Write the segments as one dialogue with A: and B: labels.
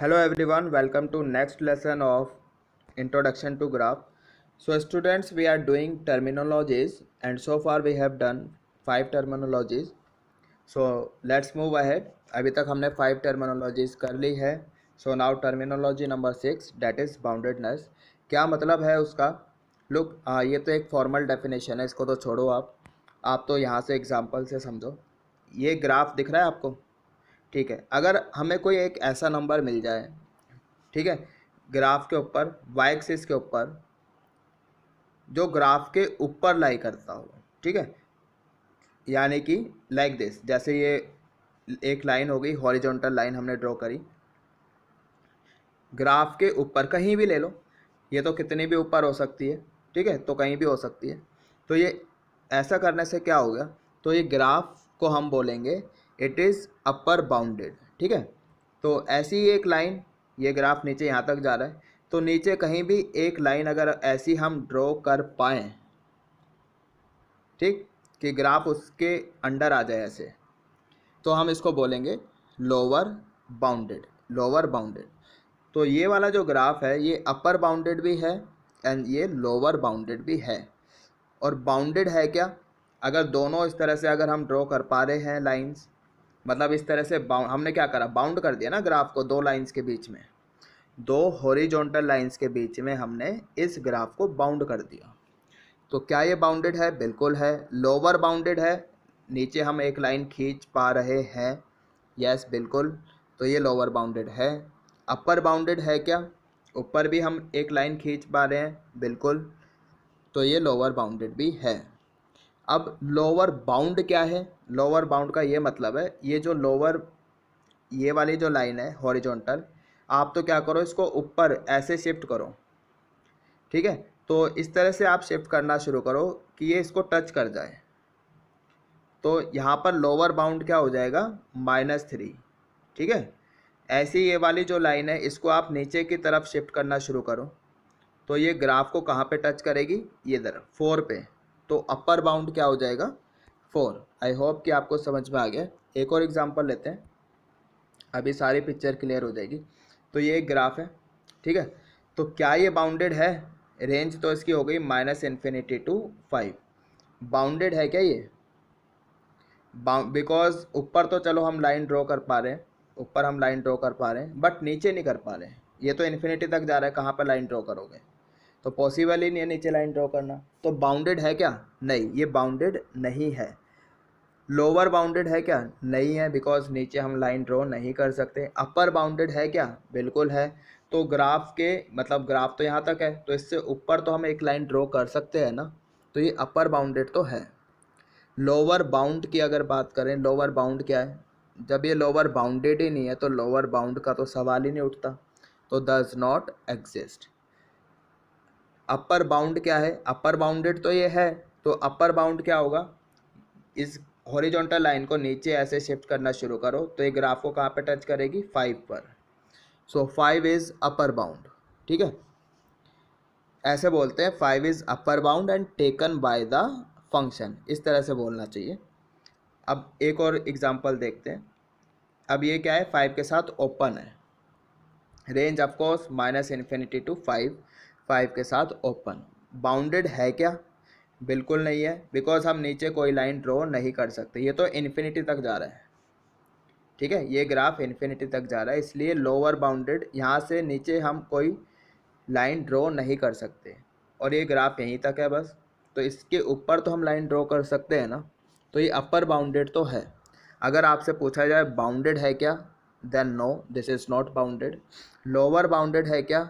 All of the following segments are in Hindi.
A: Hello everyone, welcome to next lesson of Introduction to Graph. So students, we are doing terminologies and so far we have done 5 terminologies. So let's move ahead. अभी तक हमने 5 terminologies कर ली है. So now terminology number 6, that is boundedness. क्या मतलब है उसका? Look, ये तो एक फॉर्मल डेफिनेशन है, इसको तो छोड़ो आप तो यहाँ से एग्जाम्पल से समझो. ये ग्राफ दिख रहा है आपको? ठीक है. अगर हमें कोई एक ऐसा नंबर मिल जाए, ठीक है, ग्राफ के ऊपर वाई एक्सिस के ऊपर जो ग्राफ के ऊपर लाई करता हो, ठीक है, यानी कि लाइक दिस, जैसे ये एक लाइन हो गई, हॉरिजॉन्टल लाइन हमने ड्रॉ करी ग्राफ के ऊपर, कहीं भी ले लो, ये तो कितनी भी ऊपर हो सकती है, ठीक है, तो कहीं भी हो सकती है. तो ये ऐसा करने से क्या होगा, तो ये ग्राफ को हम बोलेंगे इट इज़ अपर बाउंडेड, ठीक है. तो ऐसी एक लाइन, ये ग्राफ नीचे यहाँ तक जा रहा है, तो नीचे कहीं भी एक लाइन अगर ऐसी हम ड्रॉ कर पाएँ, ठीक, कि ग्राफ उसके अंडर आ जाए ऐसे, तो हम इसको बोलेंगे लोअर बाउंडेड. Lower bounded. तो ये वाला जो ग्राफ है ये अपर बाउंडेड भी है एंड ये लोअर बाउंडेड भी है. और बाउंडेड है क्या, अगर दोनों इस तरह से अगर हम ड्रॉ कर पा रहे हैं लाइंस, मतलब इस तरह से हमने क्या करा, बाउंड कर दिया ना ग्राफ को, दो लाइंस के बीच में, दो हॉरिजॉन्टल लाइंस के बीच में हमने इस ग्राफ को बाउंड कर दिया. तो क्या ये बाउंडेड है? बिल्कुल है. लोअर बाउंडेड है, नीचे हम एक लाइन खींच पा रहे हैं, यस बिल्कुल, तो ये लोअर बाउंडेड है. अपर बाउंडेड है क्या, ऊपर भी हम एक लाइन खींच पा रहे हैं, बिल्कुल, तो ये लोअर बाउंडेड भी है. अब लोअर बाउंड क्या है? लोअर बाउंड का ये मतलब है, ये जो लोअर, ये वाली जो लाइन है हॉरिजॉन्टल, आप तो क्या करो, इसको ऊपर ऐसे शिफ्ट करो, ठीक है. तो इस तरह से आप शिफ्ट करना शुरू करो कि ये इसको टच कर जाए, तो यहाँ पर लोअर बाउंड क्या हो जाएगा, -3, ठीक है. ऐसी ये वाली जो लाइन है इसको आप नीचे की तरफ शिफ्ट करना शुरू करो, तो ये ग्राफ को कहाँ पे टच करेगी, ये तरफ 4 पे, तो अपर बाउंड क्या हो जाएगा, 4. आई होप कि आपको समझ में आ गया. एक और एग्जांपल लेते हैं, अभी सारी पिक्चर क्लियर हो जाएगी. तो ये एक ग्राफ है, ठीक है. तो क्या ये बाउंडेड है? रेंज तो इसकी हो गई -∞ टू 5. बाउंडेड है क्या ये? बिकॉज ऊपर तो चलो हम लाइन ड्रॉ कर पा रहे हैं, ऊपर हम लाइन ड्रॉ कर पा रहे हैं, बट नीचे नहीं कर पा रहे हैं. ये तो इन्फिनिटी तक जा रहा है, कहाँ पर लाइन ड्रॉ करोगे, तो पॉसिबल ही नहीं है नीचे लाइन ड्रॉ करना. तो बाउंडेड है क्या? नहीं, ये बाउंडेड नहीं है. लोअर बाउंडेड है क्या? नहीं है, बिकॉज नीचे हम लाइन ड्रॉ नहीं कर सकते. अपर बाउंडेड है क्या? बिल्कुल है. तो ग्राफ के मतलब ग्राफ तो यहाँ तक है, तो इससे ऊपर तो हम एक लाइन ड्रॉ कर सकते हैं ना, तो ये अपर बाउंडेड तो है. लोअर बाउंड की अगर बात करें, लोअर बाउंड क्या है, जब ये लोअर बाउंडेड ही नहीं है तो लोअर बाउंड का तो सवाल ही नहीं उठता, तो does not exist. Upper bound क्या है? अपर बाउंडेड तो ये है, तो अपर बाउंड क्या होगा, इस हॉरिजॉन्टल लाइन को नीचे ऐसे शिफ्ट करना शुरू करो, तो ये ग्राफ को कहाँ पे टच करेगी, 5 पर. सो 5 इज अपर बाउंड, ठीक है. ऐसे बोलते हैं 5 is upper bound and taken by the function, इस तरह से बोलना चाहिए. अब एक और एग्जांपल देखते हैं. अब ये क्या है, 5 के साथ ओपन है, रेंज ऑफ कोर्स -∞ टू 5, 5 के साथ ओपन. बाउंडेड है क्या? बिल्कुल नहीं है, बिकॉज हम नीचे कोई लाइन ड्रॉ नहीं कर सकते, ये तो इन्फिनिटी तक जा रहा है, ठीक है, ये ग्राफ इन्फिनिटी तक जा रहा है, इसलिए लोअर बाउंडेड, यहाँ से नीचे हम कोई लाइन ड्रॉ नहीं कर सकते, और ये ग्राफ यहीं तक है बस. तो इसके ऊपर तो हम लाइन ड्रॉ कर सकते हैं ना, तो ये अपर बाउंडेड तो है. अगर आपसे पूछा जाए बाउंडेड है क्या, then no, this is not bounded. Lower bounded है क्या,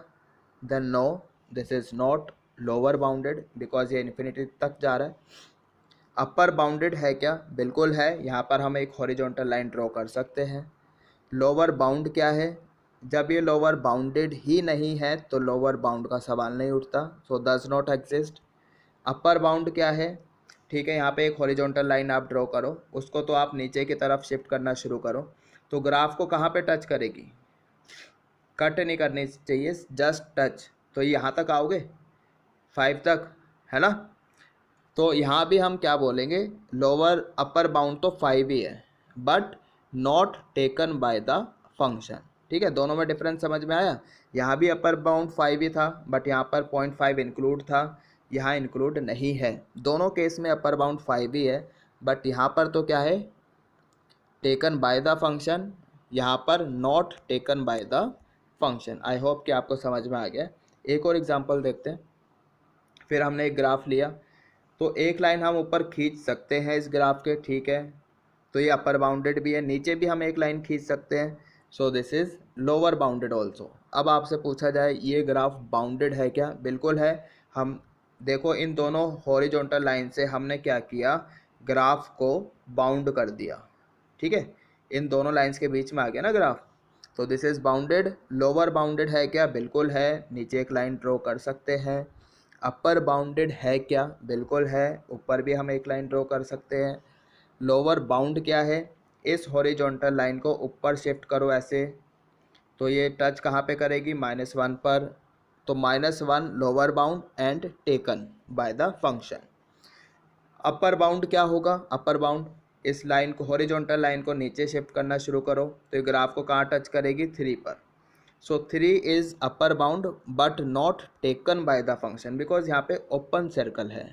A: then no, this is not lower bounded, because ये इन्फिनिटी तक जा रहा है. अपर बाउंडेड है क्या? बिल्कुल है, यहाँ पर हम एक हॉरिजॉन्टल लाइन ड्रॉ कर सकते हैं. लोअर बाउंड क्या है? जब ये लोअर बाउंडेड ही नहीं है तो लोअर बाउंड का सवाल नहीं उठता, so does not exist. Upper bound क्या है? ठीक है, यहाँ पे एक हॉरिजॉन्टल लाइन आप ड्रॉ करो, उसको तो आप नीचे की तरफ शिफ्ट करना शुरू करो, तो ग्राफ को कहाँ पे टच करेगी, कट नहीं करनी चाहिए, जस्ट टच, तो यहाँ तक आओगे 5 तक, है ना. तो यहाँ भी हम क्या बोलेंगे, लोअर अपर बाउंड तो 5 ही है, but not taken by the function, ठीक है, दोनों में डिफरेंस समझ में आया। यहाँ भी अपर बाउंड 5 ही था, बट यहाँ पर 0.5 इंक्लूड था, यहाँ इंक्लूड नहीं है। दोनों केस में अपर बाउंड 5 ही है, बट यहाँ पर तो क्या है, टेकन बाय द फंक्शन, यहाँ पर not taken by the function. I hope कि आपको समझ में आ गया। एक और एग्जांपल देखते हैं। फिर हमने एक ग्राफ लिया, तो एक लाइन हम ऊपर खींच सकते हैं इस ग्राफ के, ठीक है, तो ये अपर बाउंडेड भी है। नीचे भी हम एक लाइन खींच सकते हैं, so this is lower bounded also. अब आपसे पूछा जाए ये ग्राफ बाउंडेड है क्या? बिल्कुल है। हम देखो इन दोनों हॉरिजॉन्टल लाइन से हमने क्या किया, ग्राफ को बाउंड कर दिया, ठीक है, इन दोनों लाइंस के बीच में आ गया ना ग्राफ, तो this is bounded. Lower bounded है क्या? बिल्कुल है, नीचे एक लाइन ड्रॉ कर सकते हैं। अपर बाउंडेड है क्या? बिल्कुल है, ऊपर भी हम एक लाइन ड्रॉ कर सकते हैं। लोअर बाउंड क्या है? इस हॉरिजॉन्टल लाइन को ऊपर शिफ्ट करो ऐसे, तो ये टच कहाँ पे करेगी? -1 पर, तो -1 lower bound and taken by the function. Upper bound क्या होगा? अपर बाउंड इस लाइन को, हॉरिजॉन्टल लाइन को नीचे शिफ्ट करना शुरू करो, तो ये ग्राफ को कहाँ टच करेगी? 3 पर। सो 3 is upper bound but not taken by the function, because यहाँ पे ओपन सर्कल है।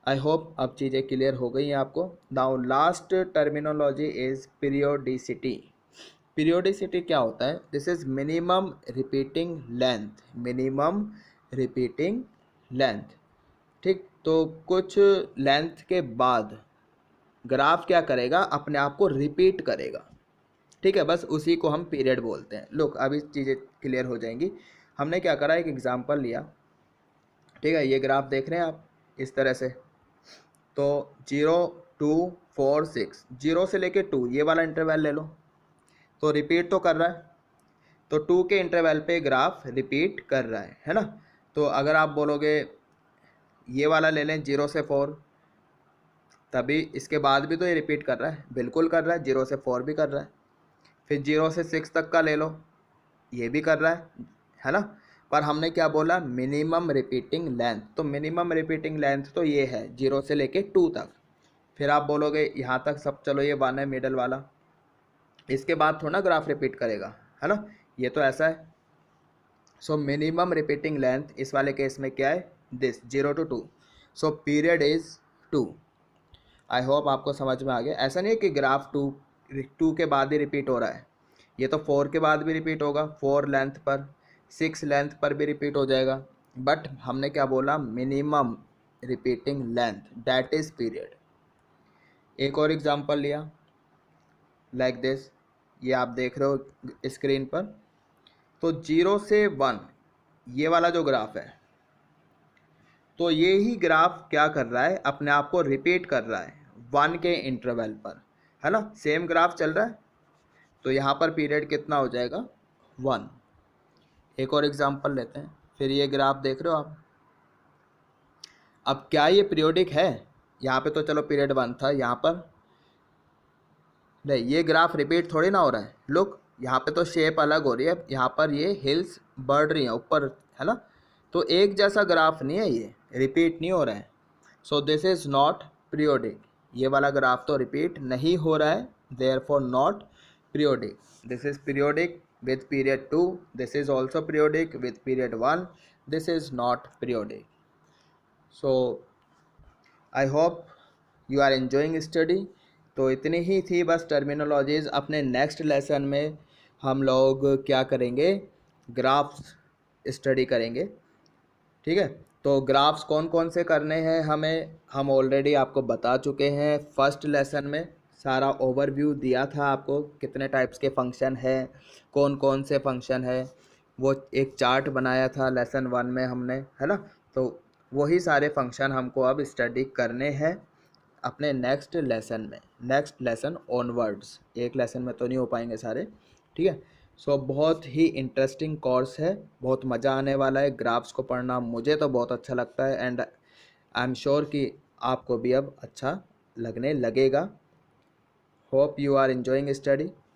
A: आई होप अब चीज़ें क्लियर हो गई हैं आपको। Now last terminology is periodicity. Periodicity क्या होता है? This is minimum repeating length, minimum repeating length, ठीक। तो कुछ लेंथ के बाद ग्राफ क्या करेगा? अपने आप को रिपीट करेगा, ठीक है, बस उसी को हम पीरियड बोलते हैं। लुक अभी चीज़ें क्लियर हो जाएंगी। हमने क्या करा, एक एग्जांपल लिया, ठीक है, ये ग्राफ देख रहे हैं आप इस तरह से, तो 0 2 4 6, 0 से लेके 2 ये वाला इंटरवल ले लो, तो रिपीट तो कर रहा है, तो 2 के इंटरवल पे ग्राफ रिपीट कर रहा है ना। तो अगर आप बोलोगे ये वाला ले लें 0 से 4, तभी इसके बाद भी तो ये रिपीट कर रहा है, बिल्कुल कर रहा है, 0 से 4 भी कर रहा है। फिर 0 से 6 तक का ले लो, ये भी कर रहा है ना। पर हमने क्या बोला? Minimum repeating length. तो मिनिमम रिपीटिंग लेंथ तो ये है 0 से लेके 2 तक। फिर आप बोलोगे यहाँ तक सब, चलो ये 1 है मिडल वाला, इसके बाद थोड़ा ग्राफ रिपीट करेगा, है ना, ये तो ऐसा है। सो मिनिमम रिपीटिंग लेंथ इस वाले केस में क्या है? This 0 to 2। So period is 2। I hope आपको समझ में आ गया। ऐसा नहीं है कि ग्राफ 2 के बाद ही रिपीट हो रहा है, ये तो 4 के बाद भी रिपीट होगा, 4 लेंथ पर, 6 लेंथ पर भी रिपीट हो जाएगा, बट हमने क्या बोला? Minimum repeating length, that is period. एक और एग्जांपल लिया लाइक दिस, ये आप देख रहे हो स्क्रीन पर, तो 0 से 1 ये वाला जो ग्राफ है, तो ये ही ग्राफ क्या कर रहा है? अपने आप को रिपीट कर रहा है 1 के इंटरवल पर, है ना, सेम ग्राफ चल रहा है, तो यहाँ पर पीरियड कितना हो जाएगा? 1। एक और एग्जांपल लेते हैं। फिर ये ग्राफ देख रहे हो आप, अब क्या ये पीरियोडिक है? यहाँ पे तो चलो पीरियड 1 था, यहाँ पर नहीं, ये ग्राफ रिपीट थोड़ी ना हो रहा है। लुक यहाँ पे तो शेप अलग हो रही है, यहाँ पर ये हिल्स बढ़ रही हैं ऊपर, है ना, तो एक जैसा ग्राफ नहीं है, ये रिपीट नहीं हो रहा है। So this is not periodic, ये वाला ग्राफ तो रिपीट नहीं हो रहा है, therefore not periodic. This is periodic with period 2, this is also periodic with period 1, this is not periodic. So I hope you are enjoying study। तो इतनी ही थी बस टर्मिनोलॉजीज। अपने नेक्स्ट लेसन में हम लोग क्या करेंगे? ग्राफ्स स्टडी करेंगे, ठीक है। तो ग्राफ्स कौन कौन से करने हैं हमें, हम ऑलरेडी आपको बता चुके हैं। फर्स्ट लेसन में सारा ओवरव्यू दिया था आपको, कितने टाइप्स के फंक्शन हैं, कौन कौन से फंक्शन है, वो एक चार्ट बनाया था लेसन 1 में हमने, है ना। तो वही सारे फंक्शन हमको अब स्टडी करने हैं अपने नेक्स्ट लेसन में, नेक्स्ट लेसन ऑनवर्ड्स। एक लेसन में तो नहीं हो पाएंगे सारे, ठीक है। सो बहुत ही इंटरेस्टिंग कोर्स है, बहुत मज़ा आने वाला है। ग्राफ्स को पढ़ना मुझे तो बहुत अच्छा लगता है, एंड आई एम श्योर कि आपको भी अब अच्छा लगने लगेगा। Hope you are enjoying study।